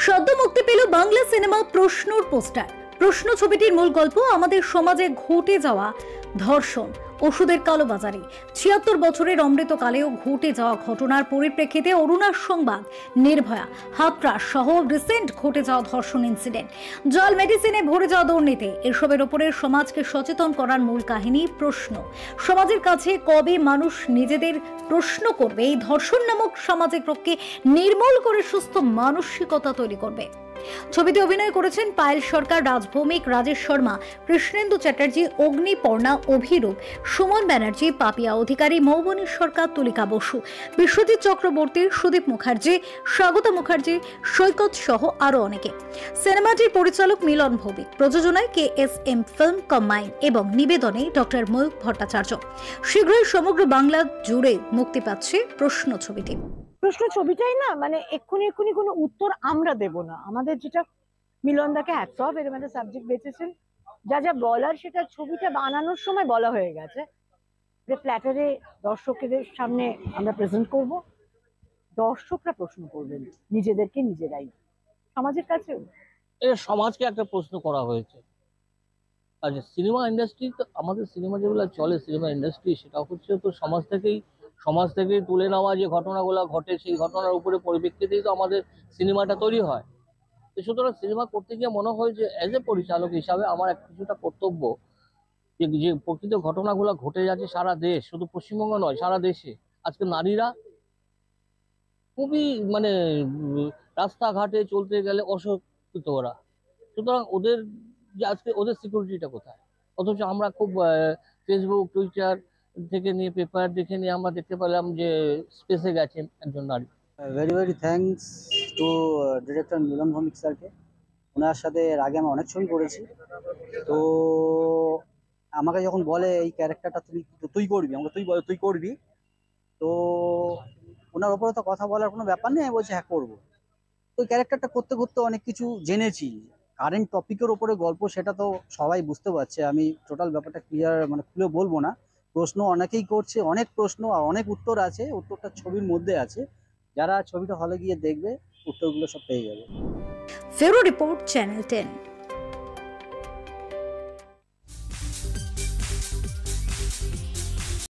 সদ্য মুক্তি পেল বাংলা সিনেমা প্রশ্নর পোস্টার। প্রশ্ন ছবিটির মূল গল্প আমাদের সমাজে ঘটে যাওয়া ধর্ষণ, ওষুধের কালোবাজারি, ৭৬ বছরের অমৃতকালেও ঘটে যাওয়া ঘটনার পরিপ্রেক্ষিতে অরুণার সংবাদ, নির্ভয়া, হাতরাস সহ রিসেন্ট ঘটে যাওয়া ধর্ষণ ইনসিডেন্ট, জাল মেডিসিনে ভরে যাওয়া দুর্নীতি, এসবের উপরে সমাজকে সচেতন করার মূল কাহিনী প্রশ্ন। সমাজের কাছে কবে মানুষ নিজেদের প্রশ্ন করবে এই ধর্ষণ নামক সামাজিক রোগকে নির্মূল করে সুস্থ মানসিকতা তৈরি করবে। ছবিতে অভিনয় করেছেন পায়েল সরকার, রাজ ভৌমিক, রাজেশ শর্মা, কৃষ্ণেন্দু চ্যাটার্জি, অগ্নিপর্ণা, অভিরূপ, সুমন ব্যানার্জি, পাপিয়া অধিকারী, মৌবনী সরকার, তুলিকা বসু, বিশ্বজিৎ চক্রবর্তী, সুদীপ মুখার্জি, স্বাগতা মুখার্জি, সৈকত সহ আরো অনেকে। সিনেমাটির পরিচালক মিলন ভৌমিক, প্রযোজনায় KSM ফিল্ম কম্বাইন এবং নিবেদনে ডক্টর ময়ূক ভট্টাচার্য। শীঘ্রই সমগ্র বাংলা জুড়ে মুক্তি পাচ্ছে প্রশ্ন ছবিটি। প্রশ্ন ছবিটাই না মানে এক্ষুনি কোনো উত্তর আমরা দেব না। আমাদের যেটা মিলনদাকে হ্যাটস অফ, এরকম একটা সাবজেক্ট বেঁচেছেন, যা যা বলার সেটা ছবিটা বানানোর সময় বলা হয়ে গেছে। প্ল্যাটারে দর্শকদের সামনে আমরা প্রেজেন্ট করব, দর্শকরা প্রশ্ন করবেন নিজেদেরকে নিজেরাই, সমাজের কাছেও। সমাজকে একটা প্রশ্ন করা হয়েছে। আচ্ছা, সিনেমা ইন্ডাস্ট্রি তো আমাদের সিনেমা যেগুলো চলে, সিনেমা ইন্ডাস্ট্রি, সেটা হচ্ছে তো সমাজ থেকেই তুলে নেওয়া যে ঘটনাগুলো ঘটে, সেই ঘটনার উপরে পরিপ্রেক্ষিতেই তো আমাদের সিনেমাটা তৈরি হয়। তো সুতরাং সিনেমা করতে গিয়ে মনে হয় যে অ্যাজ এ পরিচালক হিসাবে আমার কিছুটা কর্তব্য, যে প্রকৃত ঘটনাগুলো ঘটে যাচ্ছে সারা দেশ, শুধু পশ্চিমবঙ্গ নয়, সারা দেশে। আজকে নারীরা খুবই মানে রাস্তাঘাটে চলতে গেলে অসুরক্ষিত ওরা। সুতরাং ওদের যে আজকে ওদের সিকিউরিটিটা কোথায়? অথচ আমরা খুব ফেসবুক, টুইটার থেকে নিয়ে, পেপার দেখে নিয়ে আমরা দেখতে পেলাম যে স্পেসে গেছেন একজন নারী। ভেরি থ্যাঙ্কস টু ডিরেক্টর মিলন ভৌমিক স্যারকে। ওনার সাথে এর আগে আমি অনেক ছবি করেছি। তো আমাকে যখন বলে এই ক্যারেক্টারটা তুই করবি, আমাকে তুই করবি, তো ওনার ওপরে তো কথা বলার কোনো ব্যাপার নেই। আমি বলছি হ্যাঁ করবো। তো ওই ক্যারেক্টারটা করতে করতে অনেক কিছু জেনেছি। কারেন্ট টপিকের ওপরে গল্প, সেটা তো সবাই বুঝতে পারছে। আমি টোটাল ব্যাপারটা ক্লিয়ার মানে খুলে বলবো না। প্রশ্ন অনেকেই করছে, অনেক প্রশ্ন আর অনেক উত্তর আছে। উত্তরটা ছবির মধ্যে আছে। যারা ছবিটা হলে গিয়ে দেখবে উত্তরগুলো সব পেয়ে যাবে। ফেরো রিপোর্ট, চ্যানেল 10।